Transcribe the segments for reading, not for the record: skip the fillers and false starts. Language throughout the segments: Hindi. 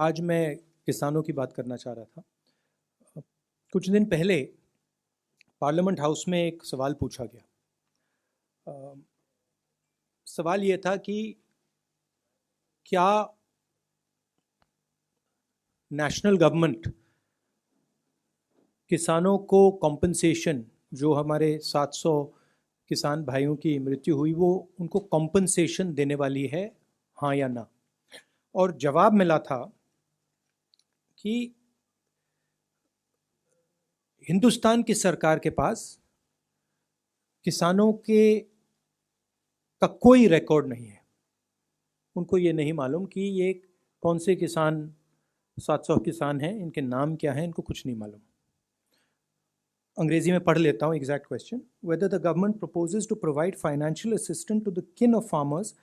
आज मैं किसानों की बात करना चाह रहा था। कुछ दिन पहले पार्लियामेंट हाउस में एक सवाल पूछा गया। सवाल ये था कि क्या नेशनल गवर्नमेंट किसानों को कॉम्पनसेशन, जो हमारे 700 किसान भाइयों की मृत्यु हुई, वो उनको कॉम्पनसेशन देने वाली है, हाँ या ना। और जवाब मिला था कि हिंदुस्तान की सरकार के पास किसानों का कोई रिकॉर्ड नहीं है। उनको ये नहीं मालूम कि ये कौन से किसान, 700 किसान हैं, इनके नाम क्या हैं, इनको कुछ नहीं मालूम। अंग्रेजी में पढ़ लेता हूँ exact question. Whether the government proposes to provide financial assistance to the kin of farmers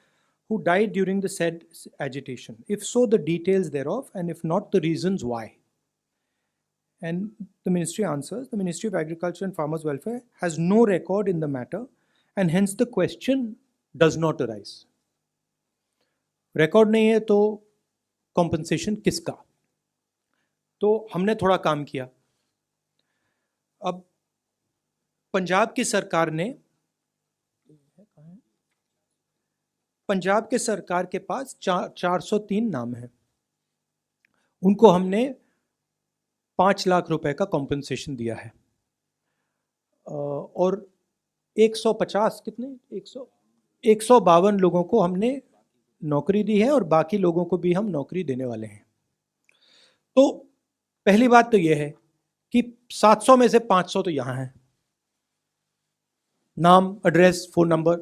who died during the said agitation. If so, the details thereof, and if not, the reasons why. And the ministry answers, the Ministry of Agriculture and Farmers Welfare has no record in the matter, and hence the question does not arise. Record नहीं है तो कॉम्पनसेशन किसका? तो हमने थोड़ा काम किया। अब पंजाब की सरकार के पास 403 नाम हैं। उनको हमने 5 लाख रुपए का कॉम्पनसेशन दिया है। और 152 लोगों को हमने नौकरी दी है, और बाकी लोगों को भी हम नौकरी देने वाले हैं। तो पहली बात तो यह है कि 700 में से 500 तो यहां हैं, नाम, एड्रेस, फोन नंबर।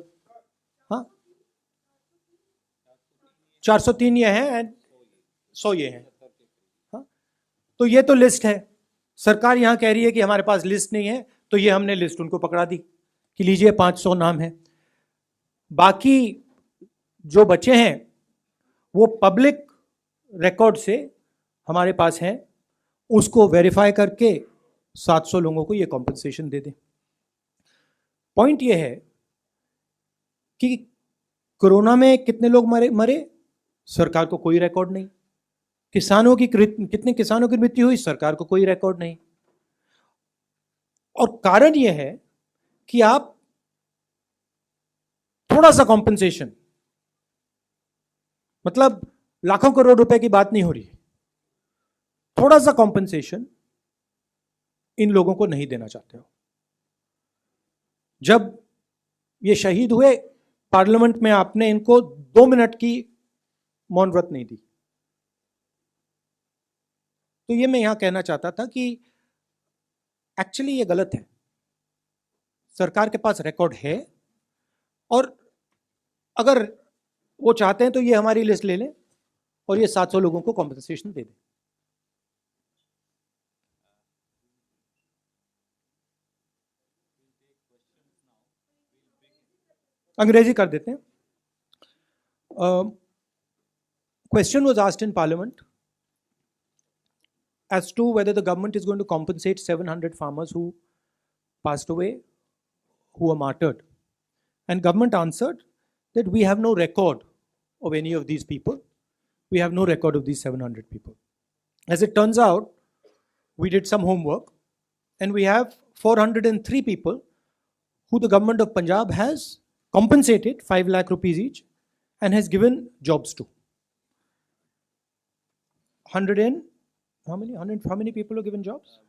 हाँ, 403 ये हैं एंड 100 ये हैं। हाँ, तो ये तो लिस्ट है। सरकार यहां कह रही है कि हमारे पास लिस्ट नहीं है, तो ये हमने लिस्ट उनको पकड़ा दी कि लीजिए 500 नाम है। बाकी जो बचे हैं वो पब्लिक रिकॉर्ड से हमारे पास हैं, उसको वेरीफाई करके 700 लोगों को ये कॉम्पनसेशन दे दें। पॉइंट ये है कि कोरोना में कितने लोग मरे, सरकार को कोई रिकॉर्ड नहीं। कितने किसानों की मृत्यु हुई, सरकार को कोई रिकॉर्ड नहीं। और कारण यह है कि आप थोड़ा सा कॉम्पनसेशन, मतलब लाखों करोड़ रुपए की बात नहीं हो रही, थोड़ा सा कॉम्पनसेशन इन लोगों को नहीं देना चाहते हो। जब ये शहीद हुए, पार्लियामेंट में आपने इनको 2 मिनट की मौन व्रत नहीं दी। तो ये मैं यहां कहना चाहता था कि एक्चुअली ये गलत है। सरकार के पास रिकॉर्ड है, और अगर वो चाहते हैं तो ये हमारी लिस्ट ले लें और ये 700 लोगों को कॉम्पनसेशन दे दें। अंग्रेजी कर देते हैं। Question was asked in Parliament as to whether the government is going to compensate 700 farmers who passed away, who were martyred. And government answered that we have no record of any of these people. We have no record of these 700 people. As it turns out, we did some homework, and we have 403 people who the government of Punjab has compensated 5 lakh rupees each and has given jobs to. How many people are given jobs?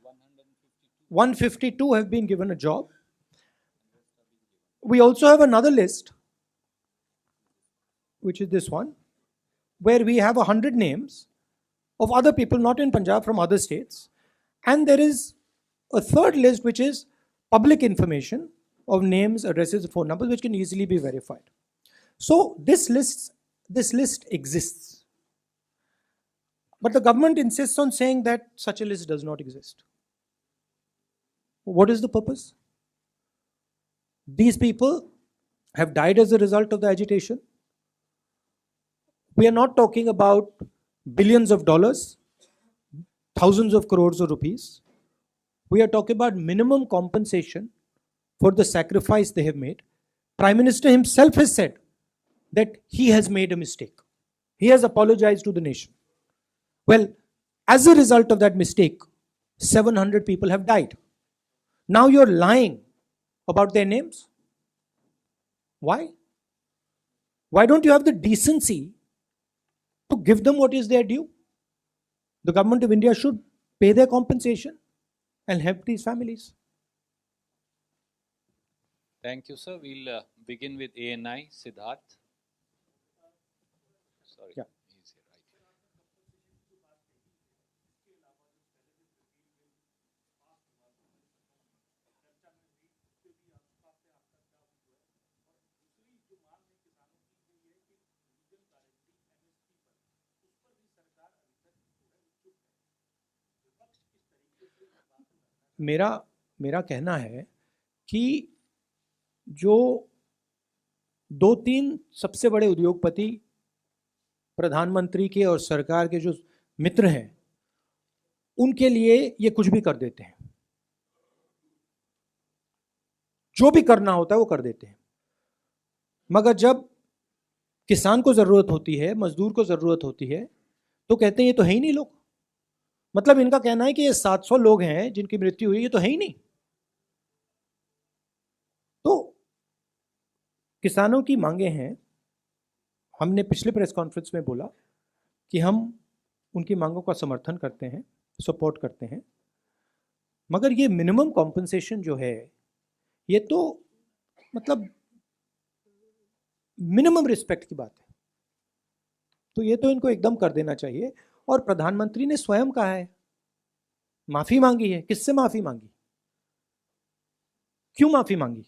152 have been given a job. We also have another list, which is this one, where we have 100 names of other people, not in Punjab, from other states. And there is a third list, which is public information of names, addresses, phone numbers, which can easily be verified. So this list exists. But the government insists on saying that such a list does not exist. What is the purpose? These people have died as a result of the agitation. We are not talking about billions of dollars, thousands of crores of rupees. We are talking about minimum compensation for the sacrifice they have made. Prime Minister himself has said that he has made a mistake. He has apologized to the nation. Well, as a result of that mistake, 700 people have died. Now you're lying about their names. Why? Why don't you have the decency to give them what is their due? The government of India should pay their compensation and help these families. Thank you, sir. We'll begin with ANI, Siddharth. Sorry. Yeah. He's right. मेरा कहना है कि जो 2-3 सबसे बड़े उद्योगपति प्रधानमंत्री के और सरकार के जो मित्र हैं, उनके लिए ये कुछ भी कर देते हैं, जो भी करना होता है वो कर देते हैं। मगर जब किसान को जरूरत होती है, मजदूर को जरूरत होती है, तो कहते हैं ये तो है ही नहीं लोग। मतलब इनका कहना है कि ये 700 लोग हैं जिनकी मृत्यु हुई, ये तो है ही नहीं। तो किसानों की मांगे हैं, हमने पिछले प्रेस कॉन्फ्रेंस में बोला कि हम उनकी मांगों का समर्थन करते हैं, सपोर्ट करते हैं, मगर ये मिनिमम कॉम्पनसेशन जो है, ये तो मतलब मिनिमम रिस्पेक्ट की बात है। तो ये तो इनको एकदम कर देना चाहिए। और प्रधानमंत्री ने स्वयं कहा है, माफी मांगी है। किससे माफी मांगी? क्यों माफी मांगी?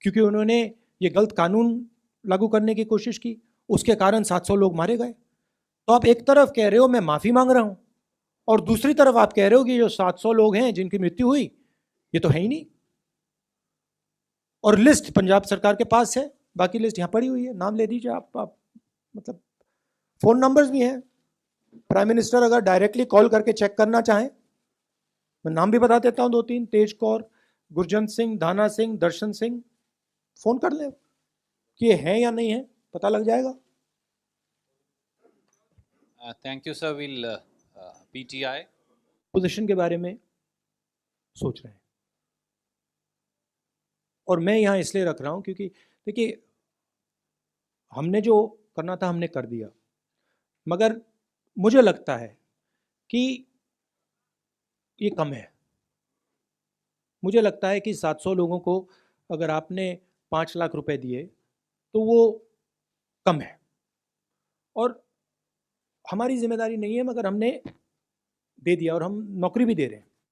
क्योंकि उन्होंने ये गलत कानून लागू करने की कोशिश की, उसके कारण 700 लोग मारे गए। तो आप एक तरफ कह रहे हो मैं माफी मांग रहा हूं, और दूसरी तरफ आप कह रहे हो कि जो 700 लोग हैं जिनकी मृत्यु हुई, ये तो है ही नहीं। और लिस्ट पंजाब सरकार के पास है, बाकी लिस्ट यहां पड़ी हुई है, नाम ले दीजिए आप मतलब फोन नंबर्स भी हैं। प्राइम मिनिस्टर अगर डायरेक्टली कॉल करके चेक करना चाहें, मैं नाम भी बता देता हूं 2-3, तेज कौर, गुरजंत सिंह, धाना सिंह, दर्शन सिंह, फोन कर ले कि ये है या नहीं है, पता लग जाएगा। Thank you, sir. We'll PTI. Position के बारे में सोच रहे हैं, और मैं यहां इसलिए रख रहा हूं क्योंकि देखिए, हमने जो करना था हमने कर दिया, मगर मुझे लगता है कि ये कम है। मुझे लगता है कि 700 लोगों को अगर आपने 5 लाख रुपए दिए तो वो कम है, और हमारी जिम्मेदारी नहीं है, मगर हमने दे दिया और हम नौकरी भी दे रहे हैं।